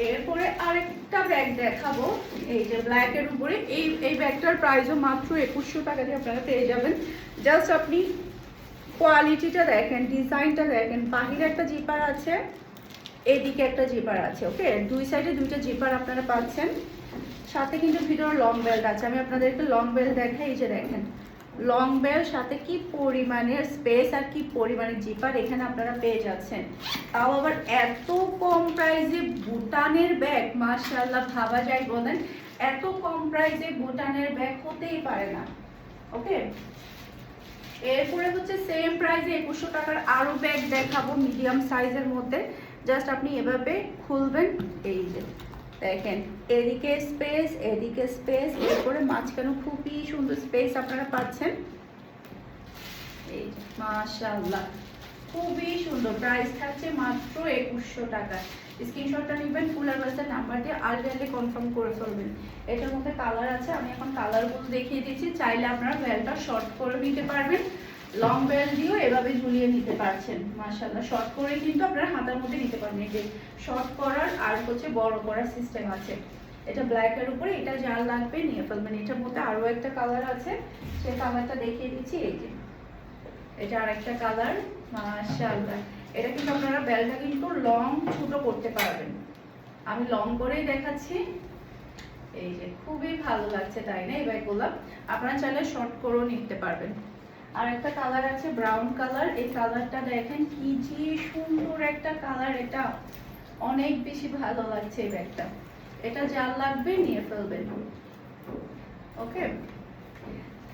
এরপরে আরেকটা ব্যাগ দেখাবো, এই যে ব্ল্যাকের উপরে। এই ব্যাগটার প্রাইসও মাত্র 2100 টাকা দিয়ে আপনারা পেয়ে যাবেন। জাস্ট আপনি কোয়ালিটিটা দেখেন, ডিজাইনটা দেখেন। বাহিরে একটা জিপার আছে, এদিকে একটা জিপার আছে। ওকে, দুই সাইডে দুইটা জিপার আপনারা পাচ্ছেন। সাথে কিন্তু ভিতরে লং বেল্ট আছে। আমি আপনাদেরকে লং বেল্ট দেখাই। এই যে দেখেন লং বেল্ট, সাথে কি পরিমাণের স্পেস আর কি পরিমাণের জিপার এখানে আপনারা পেয়ে যাচ্ছেন। তাও আবার এত কম প্রাইসে ভুটানের ব্যাগ, মাশাআল্লাহ ভাবা যায় বলেন? এত কম প্রাইসে ভুটানের ব্যাগ হতেই পারে না। ওকে, এরপরে হচ্ছে সেম প্রাইসে 2100 টাকার আরো ব্যাগ দেখাবো মিডিয়াম সাইজের মধ্যে। জাস্ট আপনি এভাবে খুলবেন, এই যে দেখেন এদিকে স্পেস, এদিকে স্পেস, এরপরে মাঝখানে খুবই সুন্দর স্পেস আপনারা পাচ্ছেন। এই যে মাশাআল্লাহ খুবই সুন্দর। প্রাইস থাকছে মাত্র 2100 টাকা। স্ক্রিনশটটা নেবেন, ফুল অ্যাড্রেসের নাম্বার দিয়ে আর্জেন্টলি কনফার্ম করে ফেলবেন। এটার মধ্যে কালার আছে, আমি এখন কালারগুলো দেখিয়ে দিচ্ছি। চাইলে আপনারা বেলটা শর্ট করে নিতে পারবেন, লং বেল দিয়েও এভাবে ঝুলিয়ে নিতে পারছেন। মাশাআল্লাহ শর্ট করে কিন্তু আপনারা হাতার মধ্যে নিতে পারবেন। এই যে শর্ট করার আর হচ্ছে বড় করার সিস্টেম আছে। এটা ব্ল্যাকের উপরে, এটা যার লাগবে নিয়ে ফেলবেন। এটার মধ্যে আরও একটা কালার আছে, সেই কালারটা দেখিয়ে দিচ্ছি। এই যে এটা আরেকটা কালার, মাশাআল্লাহ। এটা কিন্তু আপনারা বেলটা কিন্তু লং ছোট করতে পারবেন। আমি লং করেই দেখাচ্ছি। এই যে খুবই ভালো লাগছে, তাই না? এই ব্যাগগুলো আপনারা চাইলে শর্ট করেও নিতে পারবেন। আর একটা কালার আছে ব্রাউন কালার। এই কালারটা দেখেন কি যে সুন্দর একটা কালার, এটা অনেক বেশি ভালো লাগছে এই ব্যাগটা। এটা যার লাগবে নিয়ে ফেলবেন। ওকে,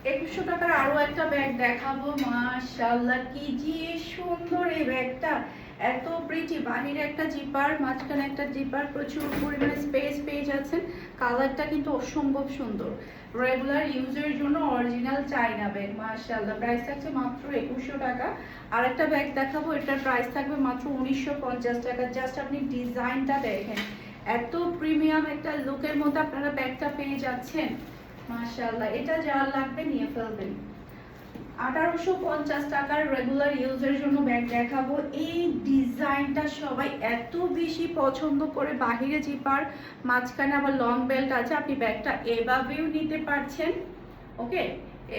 2100 টাকার আরো একটা ব্যাগ দেখাবো। মাশাআল্লাহ কি যে সুন্দর এই ব্যাগটা, এত প্রিটি। বাহিরে একটা জিপার, মাঝখানে একটা জিপার, প্রচুর পরিমাণে স্পেস পেয়ে যাচ্ছেন। কালারটা কিন্তু অসম্ভব সুন্দর। রেগুলার ইউজের জন্য অরিজিনাল চাইনা ব্যাগ। মাশাআল্লাহ প্রাইস থাকছে মাত্র 2100 টাকা। আর একটা ব্যাগ দেখাবো, এটার প্রাইস থাকবে মাত্র 1950 টাকা। জাস্ট আপনি ডিজাইনটা দেখেন, এত প্রিমিয়াম একটা লুকের মধ্যে আপনারা ব্যাগটা পেয়ে যাচ্ছেন। মাশাআল্লাহ এটা যার লাগবে নিয়ে ফেলবেন। 1850 টাকার রেগুলার ইউজের জন্য ব্যাগ দেখাবো। এই ডিজাইনটা সবাই এত বেশি পছন্দ করে। বাহিরে জিপার, মাঝখানে আবার লং বেল্ট আছে। আপনি ব্যাগটা এভাবেও নিতে পারছেন। ওকে,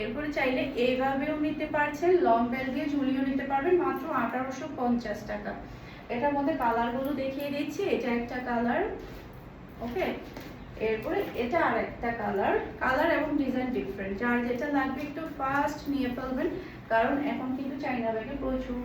এরপরে চাইলে এইভাবেও নিতে পারছেন, লং বেল্ট দিয়ে ঝুলিয়েও নিতে পারবেন। মাত্র 1850 টাকা। এটার মধ্যে কালারগুলো দেখিয়ে দিচ্ছি। এটা একটা কালার। ওকে, এরপরে এটা আরেকটা কালার। কালার এবং ডিজাইন ডিফারেন্ট। যার যেটা লাগবে একটু ফাস্ট নিয়ে ফেলবেন, কারণ এখন কিন্তু চাইনা ব্যাগে প্রচুর